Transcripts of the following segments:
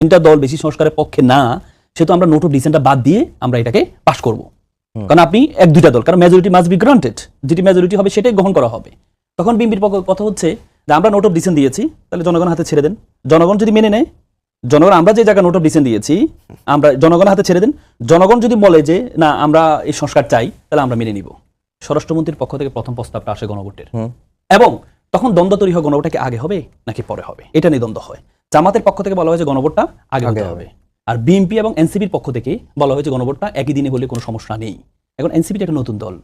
তিনটা দল বেশি সংস্কারের পক্ষে না, সেহেতু আমরা নোট অফ ডিসেন্টটা বাদ দিয়ে আমরা এটাকে পাশ করব। কারণ আপনি এক দুইটা দল, কারণ মেজরিটি মাস্ট বি গ্রান্টেড, যেটি মেজরিটি হবে সেটাই গ্রহণ করা হবে। তখন বিএনপির কথা হচ্ছে যে আমরা নোট অফ ডিসেন্ট দিয়েছি, তাহলে জনগণের হাতে ছেড়ে দেন। জনগণ যদি মেনে নেয়, জনগণ আমরা যে জায়গায় নোট অফ ডিসেন্ট দিয়েছি আমরা জনগণের হাতে ছেড়ে দেন। জনগণ যদি বলে যে না আমরা এই সংস্কার চাই, তাহলে আমরা মেনে নিব। স্বরাষ্ট্রমন্ত্রীর পক্ষ থেকে প্রথম প্রস্তাবটা আসে গণভোটের, এবং তখন দ্বন্দ্ব তৈরি হয় গণভোটটা কি আগে হবে নাকি পরে হবে, এটা নিয়ে দ্বন্দ্ব হয়। জামাতের পক্ষ থেকে বলা হয়েছে গণভোটটা আগে হতে হবে, আর বিএনপি এবং এনসিপির পক্ষ থেকে বলা হয়েছে গণভোটটা একই দিনে হলে কোনো সমস্যা নেই। এখন এনসিপিটা একটা নতুন দল,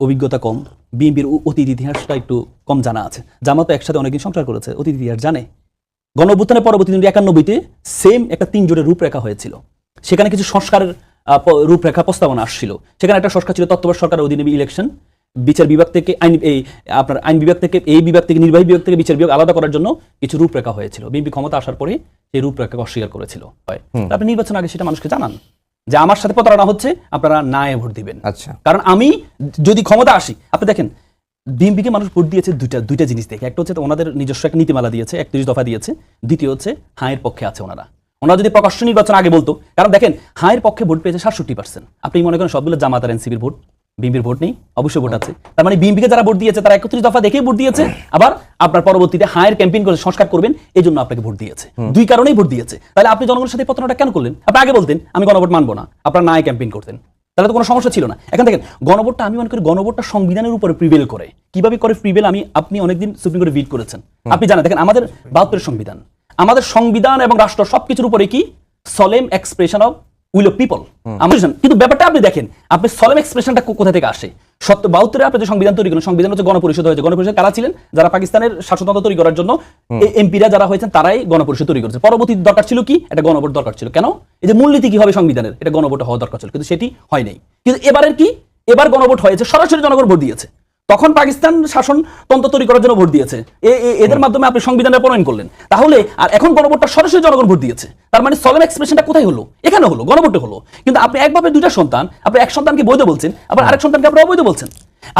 অভিজ্ঞতা কম, বিএনপির অতীত ইতিহাসটা একটু কম জানা আছে। জামাত একসাথে অনেকদিন সংসার করেছে, অতীত ইতিহাস জানে। গণঅভ্যুত্থানের পরবর্তী 1991-তে সেম একটা 3 জোটের রূপরেখা হয়েছিল, সেখানে কিছু সংস্কারের রূপরেখা প্রস্তাবনা আসছিল। সেখানে একটা সংস্কার ছিল তত্ত্বাবধায়ক সরকারের অধীনে ইলেকশন, বিচার বিভাগ থেকে আইন বিভাগ থেকে, এই বিভাগ থেকে নির্বাহী বিভাগ থেকে বিচার বিভাগ আলাদা করার জন্য কিছু রূপরেখা হয়েছিল। বিএনপি ক্ষমতা আসার পরে সেই রূপরেখাকে অস্বীকার করেছিল। আপনি নির্বাচন আগে সেটা মানুষকে জানান যে আমার সাথে প্রতারণা হচ্ছে, আপনারা না ভোট দিবেন। আচ্ছা, কারণ আমি যদি ক্ষমতা আসি, আপনি দেখেন বিএনপিকে মানুষ ভোট দিয়েছে দুইটা জিনিস দেখে। একটা হচ্ছে ওনাদের নিজস্ব একটা নীতিমালা দিয়েছে, 31 দফা দিয়েছে। দ্বিতীয় হচ্ছে হায়ের পক্ষে আছে ওনারা যদি প্রকাশ্য নির্বাচন আগে বলতো, কারণ দেখেন হায়ের পক্ষে ভোট পেয়েছে 67%। আপনি মনে করেন সবগুলো জামাত আর এনসিপির ভোট, বিএনপির ভোট নেই? অবশ্যই ভোট আছে। তার মানে বিএনপিকে যারা ভোট দিয়েছে তারা 31 দফা দেখেই ভোট দিয়েছে, আবার আপনার পরবর্তীতে হায়ের ক্যাম্পেইন করে সংস্কার করবেন এই জন্য আপনাকে ভোট দিয়েছে। দুই কারণেই ভোট দিয়েছে। তাহলে আপনি জনগণের সাথে প্রতারণাটা কেন করলেন? আপনি আগে বলতেন আমি গণভোট মানবো না, আপনারা নাই ক্যাম্পেইন করতেন, তাহলে তো কোনো সমস্যা ছিল না। এখন দেখেন গণভোটটা আমি মনে করি গণভোটটা সংবিধানের উপরে প্রিভেল করে। কিভাবে করে প্রিভেল? আপনি অনেকদিন সুপ্রিম কোর্টে রিড করেছেন, আপনি জানেন। দেখেন আমাদের 72 সংবিধান, আমাদের সংবিধান এবং রাষ্ট্র সবকিছুর উপরে কি solemn expression of will of people. কিন্তু ব্যাপারটা আপনি দেখেন, আপনি সলেম এক্সপ্রেশনটা কোথা থেকে আসে? 72-এ আপনি যে সংবিধান তৈরি করেন, সংবিধান হচ্ছে গণপরিষদ হয়েছে। গণপরিষদ কারা ছিলেন? যারা পাকিস্তানের শাসনতন্ত্র তৈরি করার জন্য এমপিরা যারা হয়েছেন তারাই গণপরিষদ তৈরি করেছে। পরবর্তী দরকার ছিল কি? একটা গণভোট দরকার ছিল। কেন? এই যে মূলনীতি কি হবে সংবিধানের, এটা গণভোট হওয়া দরকার ছিল, কিন্তু সেটি হয় নাই। কিন্তু এবারের কি, এবার গণভোট হয়েছে, সরাসরি জনগণ ভোট দিয়েছে। তখন পাকিস্তান শাসনতন্ত্র তৈরি করার জন্য ভোট দিয়েছে, এদের মাধ্যমে আপনি সংবিধানটা প্রণয়ন করলেন। তাহলে আর এখন গণভোটটা সরাসরি জনগণ ভোট দিয়েছে, তার মানে সলেম এক্সপ্রেশনটা কোথায় হলো? এখানে হলো, গণভোটে হলো। কিন্তু আপনি একভাবে দুইটা সন্তান, আপনি এক সন্তানকে বৈধ বলছেন, আবার আরেক সন্তানকে আপনি অবৈধ বলছেন।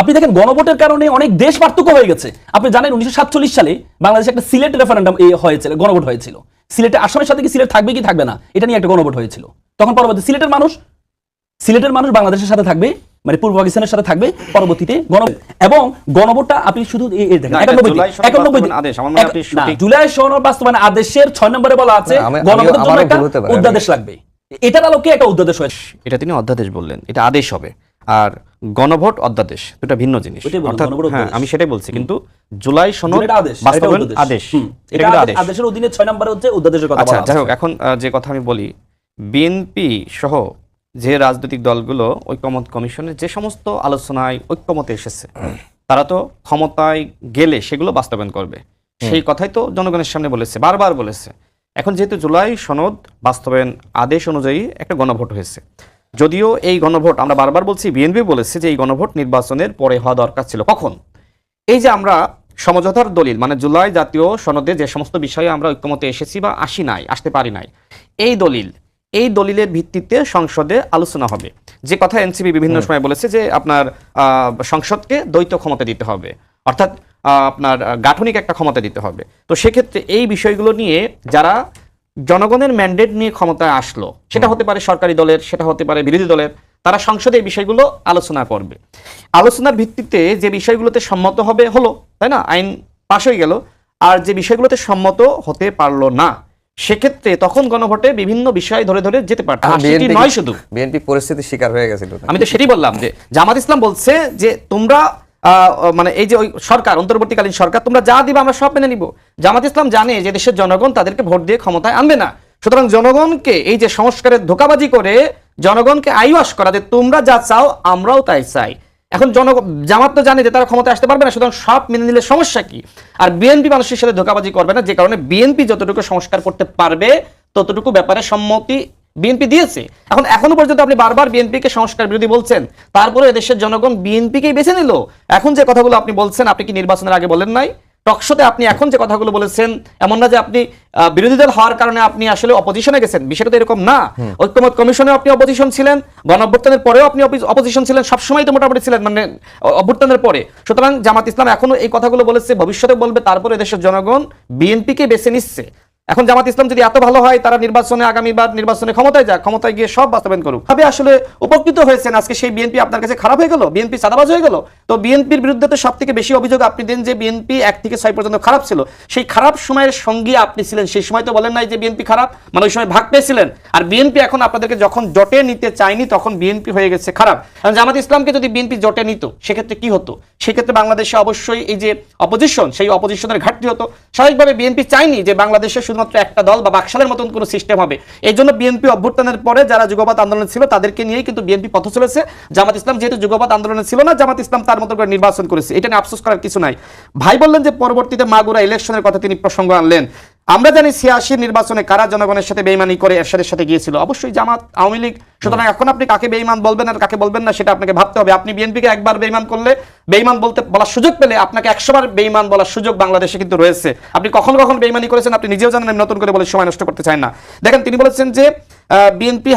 আপনি দেখেন গণভোটের কারণে অনেক দেশ পার্থক্য হয়ে গেছে। আপনি জানেন 1947 সালে বাংলাদেশে একটা সিলেট রেফারেন্ডাম হয়েছিল, গণভোট হয়েছিল। সিলেটে আসামের সাথে কি সিলেট থাকবে কি থাকবে না এটা নিয়ে একটা গণভোট হয়েছিল। তখন পরবর্তী সিলেটের মানুষ বাংলাদেশের সাথে থাকবে, মানে পূর্ব পাকিস্তানের সাথে থাকবে পরবর্তীতে এবং গণভোটটা আপনি শুধু জুলাই সনদ বাস্তবায়ন আদেশের 6 নম্বরে বলা আছে গণভোটের জন্য একটা অধ্যাদেশ লাগবে। এটার আলোকে একটা অধ্যাদেশ হয়েছে। এটা তিনি অধ্যাদেশ বললেন, এটা আদেশ হবে। আর গণভোট অধ্যাদেশ দুটো ভিন্ন জিনিস। হ্যাঁ, আমি সেটাই বলছি। কিন্তু জুলাই সনদ বাস্তবায়ন আদেশ, এটা কিন্তু আদেশ, আদেশের অধীনে 6 নম্বরে হচ্ছে অধ্যাদেশের কথা বলা আছে। আচ্ছা, যাই হোক, এখন যে কথা আমি বলি, বিএনপি সহ যে রাজনৈতিক দলগুলো ঐকমত্য কমিশনের যে সমস্ত আলোচনায় ঐক্যমতে এসেছে, তারা তো ক্ষমতায় গেলে সেগুলো বাস্তবায়ন করবে, সেই কথাই তো জনগণের সামনে বলেছে, বারবার বলেছে। এখন যেহেতু জুলাই সনদ বাস্তবায়ন আদেশ অনুযায়ী একটা গণভোট হয়েছে, যদিও এই গণভোট আমরা বারবার বলছি, বিএনপি বলেছে যে এই গণভোট নির্বাচনের পরে হওয়া দরকার ছিল। কখন? এই যে আমরা সমঝোতার দলিল, মানে জুলাই জাতীয় সনদে যে সমস্ত বিষয়ে আমরা ঐক্যমতে এসেছি বা আসতে পারি নাই, এই দলিলের ভিত্তিতে সংসদে আলোচনা হবে। যে কথা এনসিপি বিভিন্ন সময় বলেছে যে আপনার সংসদকে দ্বৈত ক্ষমতা দিতে হবে, অর্থাৎ আপনার গাঠনিক একটা ক্ষমতা দিতে হবে। তো সেক্ষেত্রে এই বিষয়গুলো নিয়ে যারা জনগণের ম্যান্ডেট নিয়ে ক্ষমতায় আসলো, সেটা হতে পারে সরকারি দলের, সেটা হতে পারে বিরোধী দলের, তারা সংসদে এই বিষয়গুলো আলোচনা করবে। আলোচনার ভিত্তিতে যে বিষয়গুলোতে সম্মত হবে হলো, তাই না, আইন পাশ হয়ে গেল। আর যে বিষয়গুলোতে সম্মত হতে পারলো না, সেক্ষেত্রে তখন গণভোটে বিভিন্ন বিষয় ধরে ধরে যেতে পারত। সেটি নয়, শুধু বিএনপি পরিস্থিতির শিকার হয়ে গেছিল। আমি তো সেটাই বললাম যে জামাত ইসলাম বলছে যে তোমরা মানে এই যে ওই সরকার, অন্তর্বর্তীকালীন সরকার, তোমরা যা দিবা আমরা সব মেনে নিব। জামাত ইসলাম জানে যে দেশের জনগণ তাদেরকে ভোট দিয়ে ক্ষমতায় আনবে না। সুতরাং জনগণকে এই যে সংস্কারের ধোঁকাবাজি করে জনগণকে আইওয়াশ করা যে তোমরা যা চাও আমরাও তাই চাই, এখন জামাত তো জানে যে তারা ক্ষমতায় আসতে পারবে না, সুতরাং সব মেনে নিলে সমস্যা কি? আর বিএনপি মানুষের সাথে ধোঁকাবাজি করবে না, যে কারণে বিএনপি যতটুকু সংস্কার করতে পারবে ততটুকু ব্যাপারে সম্মতি বিএনপি দিয়েছে। এখনো পর্যন্ত আপনি বারবার বিএনপিকে সংস্কার বিরোধী বলছেন, তারপরে এদেশের জনগণ বিএনপিকেই বেছে নিল। এখন যে কথাগুলো আপনি বলছেন, আপনি কি নির্বাচনের আগে বলেন নাই? টকশোতে আপনি এখন যে কথাগুলো বলেছেন, এমন না যে আপনি বিরোধী দল হওয়ার কারণে আপনি আসলে অপোজিশনে গেছেন, বিষয়টা তো এরকম না। ঐক্যমত্য কমিশনে আপনি অপোজিশন ছিলেন, গণঅভ্যুত্থানের পরেও আপনি অপোজিশন ছিলেন, সবসময় তো মোটামুটি ছিলেন, মানে অভ্যুত্থানের পরে। সুতরাং জামাত ইসলাম এখনো এই কথাগুলো বলেছে, ভবিষ্যতে বলবে, তারপরে দেশের জনগণ বিএনপিকে বেছে নিচ্ছে। এখন জামাত ইসলাম যদি এত ভালো হয়, তারা নির্বাচনে আগামীবার নির্বাচনে ক্ষমতায় যাক, ক্ষমতায় গিয়ে সব বাস্তবায়ন করুক। তবে আসলে উপকৃত হয়েছেন আজকে সেই বিএনপি আপনার কাছে খারাপ হয়ে গেল, বিএনপি চাঁদাবাজ হয়ে গেল। তো বিএনপির বিরুদ্ধে তো সব থেকে বেশি অভিযোগ আপনি দেন যে বিএনপি 1 থেকে 6 পর্যন্ত খারাপ ছিল। সেই খারাপ সময়ের সঙ্গী আপনি ছিলেন, সেই সময় তো বলেন নাই যে বিএনপি খারাপ, মানে ওই সময় ভাগ পেয়েছিলেন। আর বিএনপি এখন আপনাদেরকে যখন জোটে নিতে চায়নি তখন বিএনপি হয়ে গেছে খারাপ। কারণ জামাত ইসলামকে যদি বিএনপি জোটে নিত সেক্ষেত্রে কি হতো? সেক্ষেত্রে বাংলাদেশে অবশ্যই এই যে অপোজিশন, সেই অপোজিশনের ঘাটতি হতো। স্বাভাবিকভাবে বিএনপি চায়নি যে বাংলাদেশে শুধুমাত্র একটা দল বা বাকশালের মতন কোনো সিস্টেম হবে। এই জন্য বিএনপি অভ্যুত্থানের পরে যারা যুগপৎ আন্দোলন ছিল তাদেরকে নিয়েই কিন্তু বিএনপি পথ চলেছে। জামাত ইসলাম যেহেতু যুগপৎ আন্দোলনে ছিল না, জামাত ইসলাম তার মতো করে নির্বাচন করেছে, এটা নিয়ে আফসোস করার কিছু নাই। ভাই বললেন যে পরবর্তীতে মাগুরা ইলেকশনের কথা তিনি প্রসঙ্গ আনলেন। আমরা জানি 86 নির্বাচনে কারা জনগণের সাথে বেইমানি করে এরশাদের সাথে গিয়েছিল, অবশ্যই জামাত, আওয়ামী লীগ। সুতরাং এখন আপনি কাকে বেইমান বলবেন আর কাকে বলবেন না সেটা আপনাকে ভাবতে হবে। আপনি বিএনপিকে একবার বেইমান করলে, বেইমান বলার সুযোগ পেলে আপনাকে 100 বার বেইমান বলার সুযোগ বাংলাদেশে কিন্তু রয়েছে। আপনি কখন কখন বেইমানি করেছেন আপনি নিজেও জানেন, আমি নতুন করে বলে সময় নষ্ট করতে চাই না। দেখেন, তিনি বলেছেন যে বিএনপি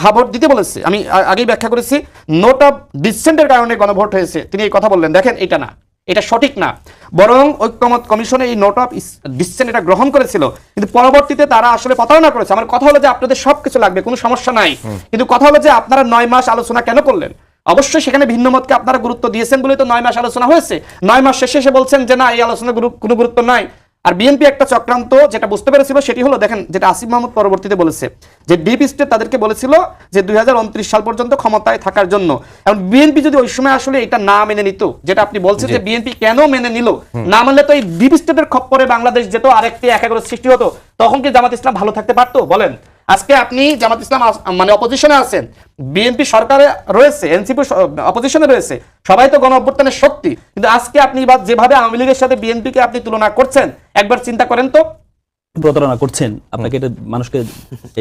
হাভোট দিতে বলেছে। আমি আগেই ব্যাখ্যা করেছি, নোট অফ ডিসেন্টের কারণে গণভোট হয়েছে, তিনি এই কথা বললেন। দেখেন, এটা না, এটা সঠিক না। বরং ঐক্যমত কমিশনে এই নোট অফ ডিসেন্ট এটা গ্রহণ করেছিল, কিন্তু পরবর্তীতে তারা আসলে প্রতারণা করেছে। আমার কথা হলো যে আপনাদের সবকিছু লাগবে, কোনো সমস্যা নাই, কিন্তু কথা হলো যে আপনারা 9 মাস আলোচনা কেন করলেন? অবশ্যই সেখানে ভিন্ন মতকে আপনারা গুরুত্ব দিয়েছেন বলেই তো 9 মাস আলোচনা হয়েছে। 9 মাস শেষে এসে বলছেন যে না, এই আলোচনা কোনো গুরুত্ব নাই। আর বিএনপি একটা চক্রান্ত যেটা বুঝতে পেরেছিল সেটি হলো, দেখেন, যেটা আসিফ মাহমুদ পরবর্তীতে বলেছে যে ডিপ স্টেট তাদেরকে বলেছিল যে 2029 সাল পর্যন্ত ক্ষমতায় থাকার জন্য। এখন বিএনপি যদি ওই সময় আসলে এটা না মেনে নিত, যেটা আপনি বলছেন যে বিএনপি কেন মেনে নিল, না মানলে তো এই ডিপ স্টেটের খপ্পরে বাংলাদেশ যেত, আরেকটি একাগ্র সৃষ্টি হতো। তখন কি জামাত ইসলাম ভালো থাকতে পারতো? বলেন। আজকে আপনি জামাত ইসলাম মানে অপোজিশনে আছেন, বিএনপি সরকারে রয়েছে, এনসিপি অপোজিশনে রয়েছে, সবাই তো গণ অভ্যুত্থানের শক্তি। কিন্তু আজকে আপনি যেভাবে আওয়ামী লীগের সাথে বিএনপিকে আপনি তুলনা করছেন, একবার চিন্তা করেন তো। প্রতারণা করছেন, আপনাকে এটা মানুষকে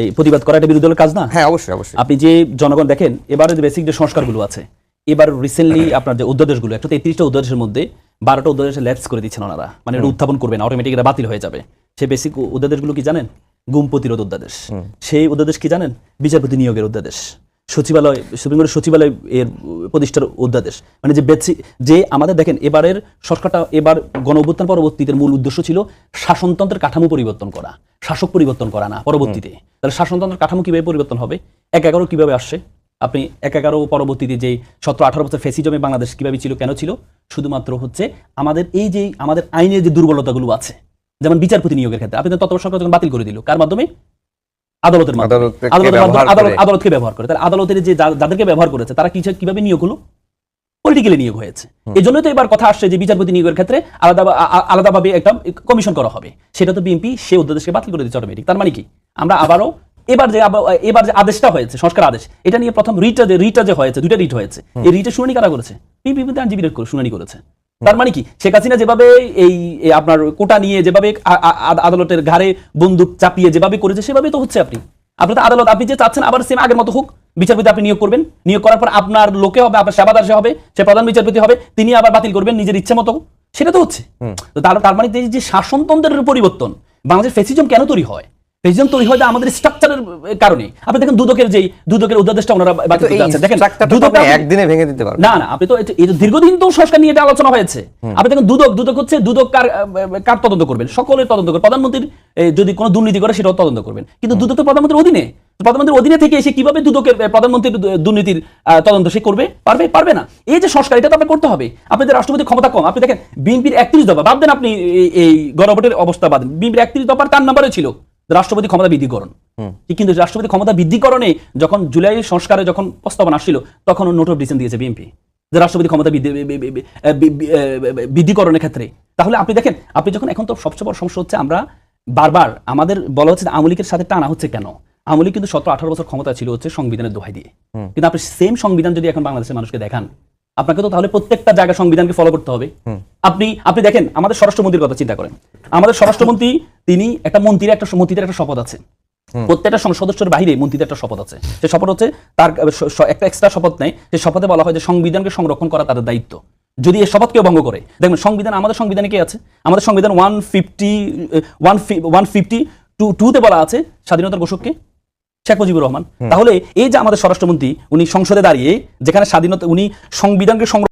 এই প্রতিবাদ করা এটা বিরোধী দলের কাজ না? হ্যাঁ, অবশ্যই অবশ্যই। আপনি যে জনগণ দেখেন, এবারে যে বেসিক যে সংস্কারগুলো আছে, এবার রিসেন্টলি আপনার যে অধ্যাদেশগুলো, 133টা অধ্যাদেশের মধ্যে 12টা অধ্যাদেশে ল্যাপস করে দিচ্ছেন ওনারা, মানে এটা উত্থাপন করবেন, অটোমেটিক এটা বাতিল হয়ে যাবে। সেই বেসিক অধ্যাদেশগুলো কি জানেন? গুম প্রতিরোধ অধ্যাদেশ। সেই অধ্যাদেশ কি জানেন? বিচারপতি নিয়োগের অধ্যাদেশ, সচিবালয়, সুপ্রিম কোর্টের সচিবালয় এর প্রতিষ্ঠার অধ্যাদেশ। মানে যে আমাদের দেখেন, এবারের সরকারটা, এবার গণ অভ্যুত্থান পরবর্তীতে মূল উদ্দেশ্য ছিল শাসনতন্ত্রের কাঠামো পরিবর্তন করা, শাসক পরিবর্তন করা না পরবর্তীতে। তাহলে শাসনতন্ত্রের কাঠামো কিভাবে পরিবর্তন হবে? 1-11 কিভাবে আসছে? আপনি 1-11 পরবর্তীতে যে 17-18 বছর ফ্যাসিজমে বাংলাদেশ কিভাবে ছিল, কেন ছিল? শুধুমাত্র হচ্ছে আমাদের এই যে আমাদের আইনের যে দুর্বলতাগুলো আছে, যেমন বিচারপতি নিয়োগের ক্ষেত্রে আপনি তত্ত্বাবধায়ক সরকার যখন বাতিল করে দিল, কার মাধ্যমে? আদালতের মাধ্যমে। আদালতকে ব্যবহার করে। তাহলে আদালতের যে যাদেরকে ব্যবহার করেছে তারা কিভাবে নিয়োগ হলো? পলিটিক্যালি নিয়োগ হয়েছে। এই জন্যই তো এবার কথা আসছে যে বিচারপতি নিয়োগের ক্ষেত্রে আলাদাভাবে একটা কমিশন করা হবে। সেটা তো বিএনপি সেই অধ্যাদেশকে বাতিল করে দিচ্ছে অটোমেটিক। তার মানে কি, আমরা আবারও এবার যে আদেশটা হয়েছে, সংস্কার আদেশ, এটা নিয়ে প্রথম রিটটা যে হয়েছে, 2টা রিট হয়েছে, এই রিটের শুনানি কারা করেছে? বিএনপি আইনজীবীরা শুনানি করেছে। তার মানে কি, শেখ হাসিনা যেভাবে এই আপনার কোটা নিয়ে যেভাবে আদালতের ঘাড়ে বন্দুক চাপিয়ে যেভাবে করেছে, সেভাবে তো হচ্ছে। আপনি তো আদালত, আপনি যে চাচ্ছেন আবার সেম আগের মতো হোক, বিচারপতি আপনি নিয়োগ করবেন, নিয়োগ করার পর আপনার লোকে হবে, আপনার সেবাদার হবে, সে প্রধান বিচারপতি হবে, তিনি আবার বাতিল করবেন নিজের ইচ্ছে মতো, সেটা তো হচ্ছে। তো তার মানে যে শাসনতন্ত্রের পরিবর্তন, বাংলাদেশের ফ্যাসিজম কেন তৈরি হয়? ফ্যাসিজম তৈরি হয় আমাদের স্ট্রাকচারের কারণে। আপনি দেখেন দুদকের অধ্যাদেশটা ওনারা বাতিল করতে যাচ্ছেন। দেখেন, দুদক একদিনে ভেঙে দিতে পারবেন না, আপনি তো দীর্ঘদিন তো সংস্কার নিয়ে এটা আলোচনা হয়েছে। আপনি দেখেন, দুদক হচ্ছে, দুদক কার তদন্ত করবেন? সকলের তদন্ত করবেন। প্রধানমন্ত্রীর যদি কোনো দুর্নীতি করে সেটাও তদন্ত করবেন, কিন্তু দুদক তো প্রধানমন্ত্রীর অধীনে। প্রধানমন্ত্রীর অধীনে থেকে এসে কিভাবে দুদকের প্রধানমন্ত্রীর দুর্নীতির তদন্ত সে করবে? পারবে না। এই যে সংস্কার, এটা তো আপনার করতে হবে। আপনাদের রাষ্ট্রপতির ক্ষমতা কম। আপনি দেখেন, বিএনপির 31 দফা বাদ দেন, আপনি এই গণভোটের অবস্থা বাদ দেন, বিএনপির 31 দফার 4 নম্বরে ছিল রাষ্ট্রপতি ক্ষমতা বৃদ্ধিকরণ। কিন্তু রাষ্ট্রপতি ক্ষমতা বৃদ্ধিকরণে যখন জুলাই সংস্কারে যখন প্রস্তাবনা আসছিল, তখন নোট অফ ডিসেন্ট দিয়েছে বিএনপি, যে রাষ্ট্রপতি ক্ষমতা বৃদ্ধিকরণের ক্ষেত্রে। তাহলে আপনি দেখেন, আপনি যখন, এখন তো সবচেয়ে বড় সমস্যা হচ্ছে, আমরা বারবার আমাদের বলা হচ্ছে আওয়ামী লীগের সাথে টানা হচ্ছে কেন? আওয়ামী লীগ কিন্তু 17-18 বছর ক্ষমতা ছিল হচ্ছে সংবিধানের দোহাই দিয়ে। কিন্তু আপনি সেম সংবিধান যদি এখন বাংলাদেশের মানুষকে দেখান, আপনাকে তো তাহলে প্রত্যেকটা জায়গায় সংবিধানকে ফলো করতে হবে। আপনি দেখেন, আমাদের স্বরাষ্ট্রমন্ত্রীর কথা চিন্তা করেন। আমাদের স্বরাষ্ট্রমন্ত্রী, তিনি একটা মন্ত্রীর একটা শপথ আছে, প্রত্যেকটা সদস্যের বাইরে মন্ত্রীদের একটা শপথ আছে। সে শপথ হচ্ছে তার একটা এক্সট্রা শপথ নেই, সেই শপথে বলা হয় যে সংবিধানকে সংরক্ষণ করা তাদের দায়িত্ব। যদি এই শপথ কেউ ভঙ্গ করে, দেখবেন সংবিধান, আমাদের সংবিধানে কি আছে? আমাদের সংবিধান 152-তে বলা আছে স্বাধীনতার ঘোষককে শেখ মুজিবুর রহমান। তাহলে এই যে আমাদের স্বরাষ্ট্রমন্ত্রী, উনি সংসদে দাঁড়িয়ে যেখানে স্বাধীনতা, উনি সংবিধানকে